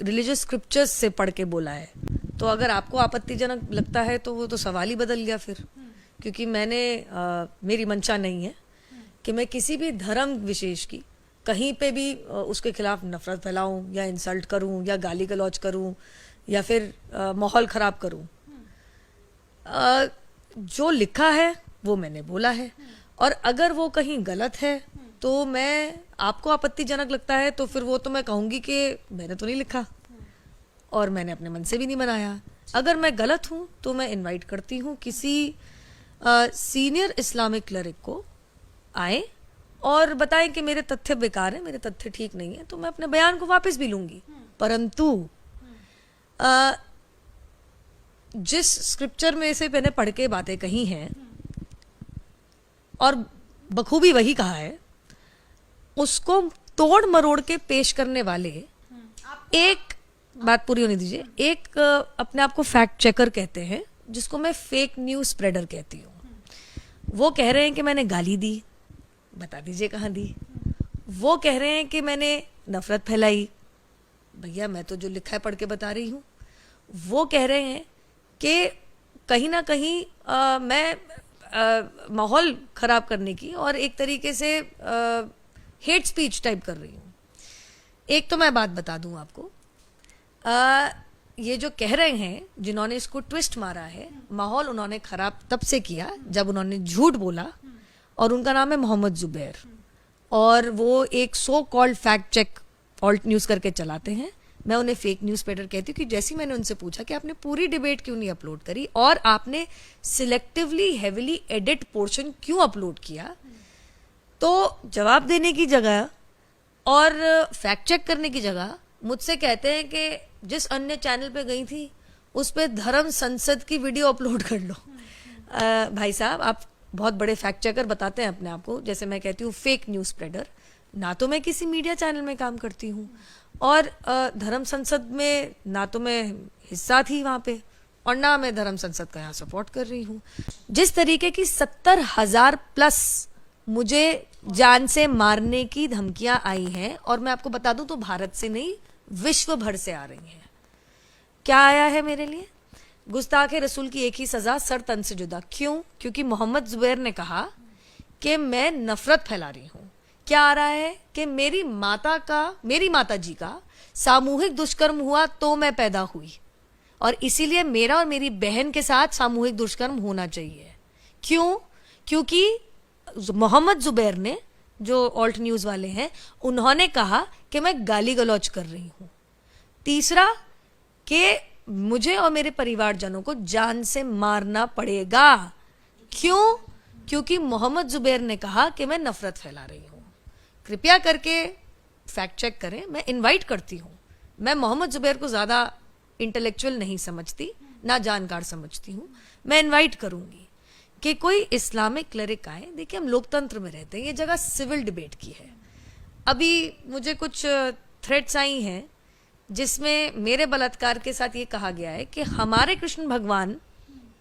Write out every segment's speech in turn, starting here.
Religious scriptures से पढ़ के बोला है, तो अगर आपको आपत्तिजनक लगता है तो वो तो सवाल ही बदल गया फिर, क्योंकि मेरी मंशा नहीं है कि मैं किसी भी धर्म विशेष की कहीं पे भी उसके खिलाफ नफरत फैलाऊं या इंसल्ट करूं या गाली गलौज करूं या फिर माहौल खराब करूं। जो लिखा है वो मैंने बोला है, और अगर वो कहीं गलत है तो मैं, आपको आपत्तिजनक लगता है तो फिर वो तो मैं कहूँगी कि मैंने तो नहीं लिखा और मैंने अपने मन से भी नहीं बनाया। अगर मैं गलत हूँ तो मैं इनवाइट करती हूँ किसी सीनियर इस्लामिक क्लरिक को आए और बताएं कि मेरे तथ्य बेकार हैं, मेरे तथ्य ठीक नहीं है, तो मैं अपने बयान को वापस भी लूंगी। परंतु जिस स्क्रिप्चर में से मैंने पढ़ के बातें कही हैं और बखूबी वही कहा है, उसको तोड़ मरोड़ के पेश करने वाले, एक बात पूरी होने दीजिए, एक अपने आप को फैक्ट चेकर कहते हैं जिसको मैं फेक न्यूज स्प्रेडर कहती हूँ। वो कह रहे हैं कि मैंने गाली दी, बता दीजिए कहाँ दी। वो कह रहे हैं कि मैंने नफरत फैलाई, भैया मैं तो जो लिखा है पढ़ के बता रही हूँ। वो कह रहे हैं कि कहीं ना कहीं मैं माहौल खराब करने की और एक तरीके से हेट स्पीच टाइप कर रही हूँ। एक तो मैं बात बता दूं आपको, ये जो कह रहे हैं जिन्होंने इसको ट्विस्ट मारा है, माहौल उन्होंने खराब तब से किया जब उन्होंने झूठ बोला, और उनका नाम है मोहम्मद जुबैर, और वो एक so called fact check Alt News करके चलाते हैं। मैं उन्हें फेक न्यूज़ स्प्रेडर कहती हूँ कि जैसे मैंने उनसे पूछा कि आपने पूरी डिबेट क्यों नहीं अपलोड करी और आपने सिलेक्टिवली हेविली एडिट पोर्शन क्यों अपलोड किया, तो जवाब देने की जगह और फैक्ट चेक करने की जगह मुझसे कहते हैं कि जिस अन्य चैनल पे गई थी उस पे धर्म संसद की वीडियो अपलोड कर लो। भाई साहब, आप बहुत बड़े फैक्ट चेकर बताते हैं अपने आप को, जैसे मैं कहती हूँ फेक न्यूज़ स्प्रेडर। ना तो मैं किसी मीडिया चैनल में काम करती हूँ और धर्म संसद में ना तो मैं हिस्सा थी वहाँ पे, और ना मैं धर्म संसद का यहाँ सपोर्ट कर रही हूँ। जिस तरीके की 70,000 प्लस मुझे जान से मारने की धमकियां आई हैं, और मैं आपको बता दूं तो भारत से नहीं विश्व भर से आ रही हैं। क्या आया है मेरे लिए? गुस्ताखे रसूल की एक ही सजा, सर तन से जुदा। क्यों? क्योंकि मोहम्मद जुबैर ने कहा कि मैं नफरत फैला रही हूं। क्या आ रहा है कि मेरी माता जी का सामूहिक दुष्कर्म हुआ तो मैं पैदा हुई, और इसीलिए मेरा और मेरी बहन के साथ सामूहिक दुष्कर्म होना चाहिए। क्यों? क्योंकि मोहम्मद जुबैर ने, जो ऑल्ट न्यूज वाले हैं, उन्होंने कहा कि मैं गाली गलौज कर रही हूं। तीसरा, कि मुझे और मेरे परिवारजनों को जान से मारना पड़ेगा। क्यों? क्योंकि मोहम्मद जुबैर ने कहा कि मैं नफरत फैला रही हूं। कृपया करके फैक्ट चेक करें, मैं इनवाइट करती हूं। मैं मोहम्मद जुबैर को ज्यादा इंटेलेक्चुअल नहीं समझती, ना जानकार समझती हूं। मैं इनवाइट करूंगी कि कोई इस्लामिक क्लरिक आए। देखिए, हम लोकतंत्र में रहते हैं, ये जगह सिविल डिबेट की है। अभी मुझे कुछ थ्रेट्स आई हैं जिसमें मेरे बलात्कार के साथ ये कहा गया है कि हमारे कृष्ण भगवान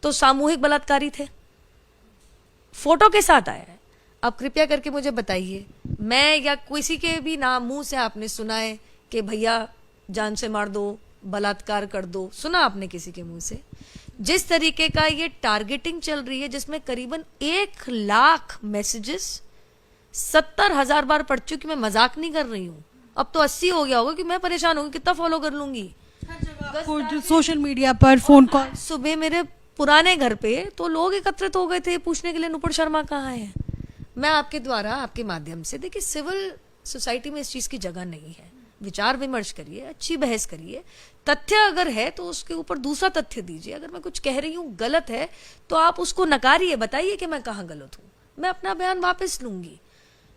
तो सामूहिक बलात्कारी थे, फोटो के साथ आया है। अब कृपया करके मुझे बताइए, मैं या किसी के भी नाम मुंह से आपने सुना है कि भैया जान से मार दो, बलात्कार कर दो? सुना आपने किसी के मुंह से? जिस तरीके का ये टारगेटिंग चल रही है, जिसमें करीबन 1 लाख मैसेजेस 70,000 बार पढ़ चुकी, मैं मजाक नहीं कर रही हूँ। अब तो 80 हो गया होगा कि मैं परेशान होंगी, कितना फॉलो कर लूंगी सोशल मीडिया पर, फोन कॉल। सुबह मेरे पुराने घर पे तो लोग एकत्रित हो गए थे पूछने के लिए नुपुर शर्मा कहाँ है। मैं आपके द्वारा, आपके माध्यम से, देखिए सिविल सोसाइटी में इस चीज की जगह नहीं है। विचार विमर्श करिए, अच्छी बहस करिए, तथ्य अगर है तो उसके ऊपर दूसरा तथ्य दीजिए। अगर मैं कुछ कह रही हूँ गलत है तो आप उसको नकारिए, बताइए कि मैं कहाँ गलत हूँ, मैं अपना बयान वापस लूंगी।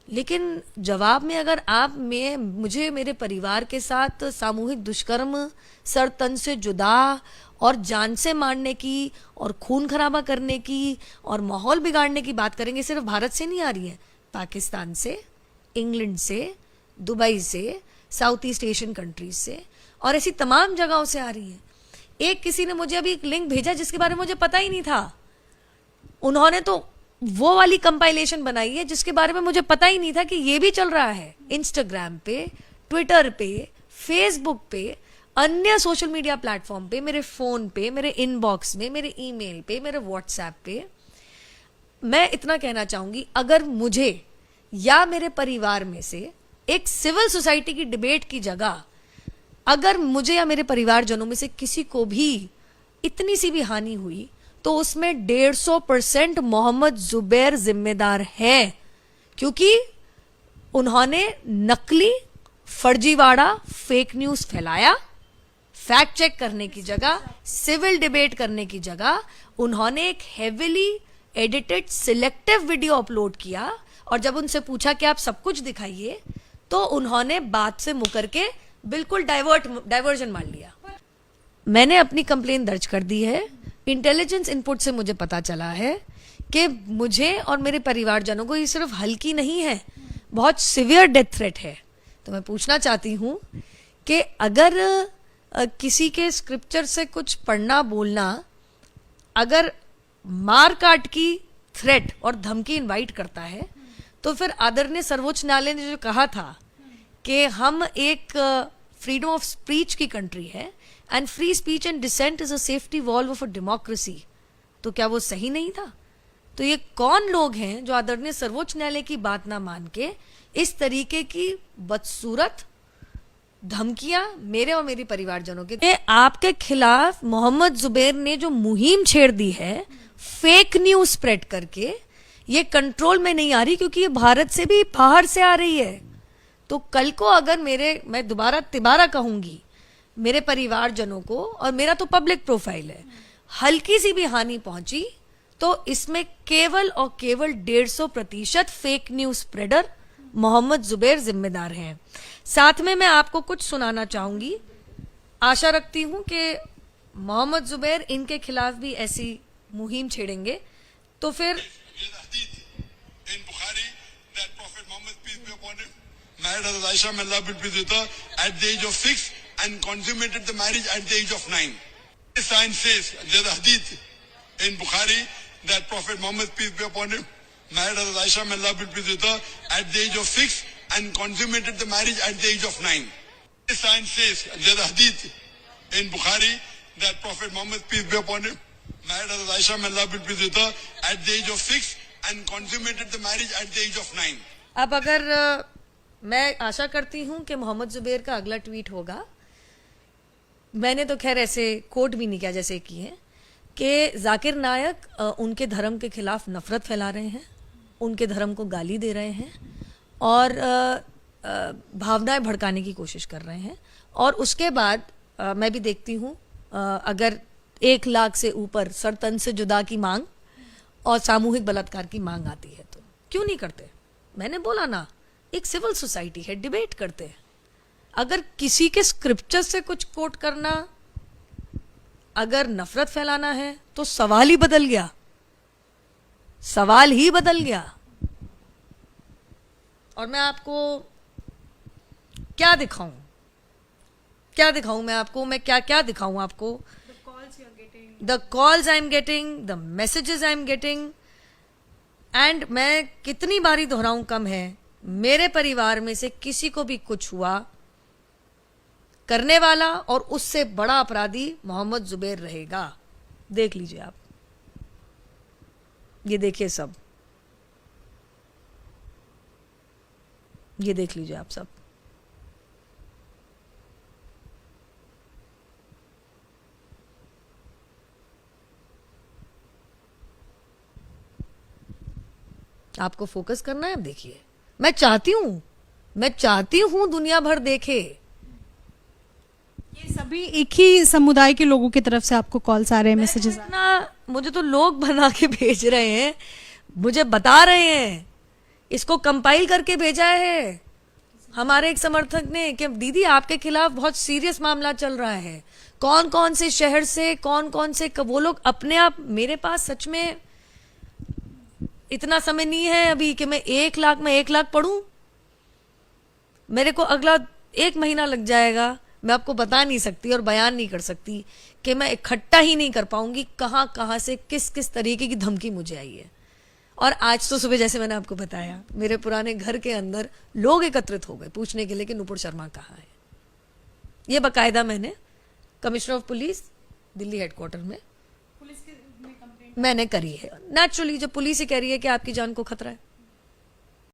लेकिन जवाब में अगर आप मुझे मेरे परिवार के साथ सामूहिक दुष्कर्म, सर तन से जुदा और जान से मारने की और खून खराबा करने की और माहौल बिगाड़ने की बात करेंगे, सिर्फ भारत से नहीं आ रही है, पाकिस्तान से, इंग्लैंड से, दुबई से, साउथ ईस्ट एशियन कंट्रीज से, और ऐसी तमाम जगहों से आ रही है। एक किसी ने मुझे अभी एक लिंक भेजा जिसके बारे में मुझे पता ही नहीं था। उन्होंने तो वो वाली कंपाइलेशन बनाई है जिसके बारे में मुझे पता ही नहीं था कि ये भी चल रहा है। इंस्टाग्राम पे, ट्विटर पे, फेसबुक पे अन्य सोशल मीडिया प्लेटफॉर्म पे, मेरे फोन पे, मेरे इनबॉक्स में, मेरे ईमेल पे, मेरे व्हाट्सएप पे, मैं इतना कहना चाहूंगी, अगर मुझे या मेरे परिवार में से एक सिविल सोसाइटी की डिबेट की जगह अगर मुझे या मेरे परिवारजनों में से किसी को भी इतनी सी भी हानि हुई तो उसमें 150% मोहम्मद जुबैर जिम्मेदार है, क्योंकि उन्होंने नकली, फर्जीवाड़ा, फेक न्यूज फैलाया। फैक्ट चेक करने की जगह, सिविल डिबेट करने की जगह उन्होंने एक heavily edited selective video upload किया, और जब उनसे पूछा कि आप सब कुछ दिखाइए तो उन्होंने बात से मुकर के बिल्कुल डाइवर्जन मार लिया। मैंने अपनी कंप्लेन दर्ज कर दी है। इंटेलिजेंस इनपुट से मुझे पता चला है कि मुझे और मेरे परिवारजनों को ये सिर्फ हल्की नहीं है, बहुत सिवियर डेथ थ्रेट है। तो मैं पूछना चाहती हूँ कि अगर किसी के स्क्रिप्चर से कुछ पढ़ना बोलना अगर मार काट की थ्रेट और धमकी इनवाइट करता है, तो फिर आदरणीय सर्वोच्च न्यायालय ने जो कहा था कि हम एक फ्रीडम ऑफ स्पीच की कंट्री है and free speech and dissent is a safety valve of a democracy, तो क्या वो सही नहीं था? तो ये कौन लोग हैं जो आदरणीय सर्वोच्च न्यायालय की बात ना मान के इस तरीके की बदसूरत धमकियां मेरे और मेरे परिवारजनों के आपके खिलाफ मोहम्मद जुबैर ने जो मुहिम छेड़ दी है फेक न्यूज स्प्रेड करके, ये कंट्रोल में नहीं आ रही, क्योंकि ये भारत से भी बाहर से आ रही है। तो कल को अगर मैं दोबारा तिबारा कहूंगी, मेरे परिवारजनों को, और मेरा तो पब्लिक प्रोफाइल है, हल्की सी भी हानि पहुंची तो इसमें केवल और केवल 150% fake news spreader Mohammed Zubair जिम्मेदार हैं। साथ में मैं आपको कुछ सुनाना चाहूंगी। आशा रखती हूं कि मोहम्मद जुबैर इनके खिलाफ भी ऐसी मुहिम छेड़ेंगे तो फिर married Hazrat Aisha, may Allah be pleased with her, at the age of 6 and consummated the marriage at the age of 9. This sign says, there's a hadith in Bukhari that Prophet Muhammad, peace be upon him, married Hazrat Aisha, may Allah be pleased with her, at the age of 6 and consummated the marriage at the age of 9. This sign says, there's a hadith in Bukhari that Prophet Muhammad, peace be upon him, married Hazrat Aisha, may Allah be pleased with her, at the age of 6 and consummated the marriage at the age of 9. अब अगर मैं आशा करती हूं कि मोहम्मद जुबैर का अगला tweet होगा, मैंने तो खैर ऐसे कोट भी नहीं किया जैसे किए, कि जाकिर नायक उनके धर्म के खिलाफ नफरत फैला रहे हैं, उनके धर्म को गाली दे रहे हैं और भावनाएं भड़काने की कोशिश कर रहे हैं। और उसके बाद मैं भी देखती हूँ अगर 1 लाख से ऊपर सरतन से जुदा की मांग और सामूहिक बलात्कार की मांग आती है तो क्यों नहीं करते? मैंने बोला ना, एक सिविल सोसाइटी है, डिबेट करते हैं। अगर किसी के स्क्रिप्चर से कुछ कोट करना अगर नफरत फैलाना है तो सवाल ही बदल गया, सवाल ही बदल गया। और मैं आपको क्या दिखाऊं, क्या दिखाऊं मैं आपको, मैं क्या क्या दिखाऊं आपको? The calls I am getting, the messages I am getting, and मैं कितनी बारी दोहराऊं कम है, मेरे परिवार में से किसी को भी कुछ हुआ, करने वाला और उससे बड़ा अपराधी मोहम्मद जुबैर रहेगा। देख लीजिए आप, ये देखिए सब, ये देख लीजिए आप सब। आपको फोकस करना है, अब देखिए। मैं चाहती हूं दुनिया भर देखे। ये सभी एक ही समुदाय के लोगों की तरफ से आपको कॉल्स आ रहे हैं, मैसेजेस आ रहे हैं? मुझे तो लोग बना के भेज रहे हैं, मुझे बता रहे हैं, इसको कंपाइल करके भेजा है हमारे एक समर्थक ने कि दीदी आपके खिलाफ बहुत सीरियस मामला चल रहा है, कौन कौन से शहर से, कौन कौन से, वो लोग अपने आप। मेरे पास सच में इतना समय नहीं है अभी कि मैं 1 लाख पढ़ूं। मेरे को अगला 1 महीना लग जाएगा, मैं आपको बता नहीं सकती और बयान नहीं कर सकती कि मैं इकट्ठा ही नहीं कर पाऊंगी कहां कहां से किस किस तरीके की धमकी मुझे आई है। और आज तो सुबह जैसे मैंने आपको बताया, मेरे पुराने घर के अंदर लोग एकत्रित हो गए पूछने के लिए कि नुपुर शर्मा कहाँ है। ये बाकायदा मैंने commissioner of police Delhi headquarter में मैंने करी है। नेचुरली जब पुलिस ही कह रही है कि आपकी जान को खतरा है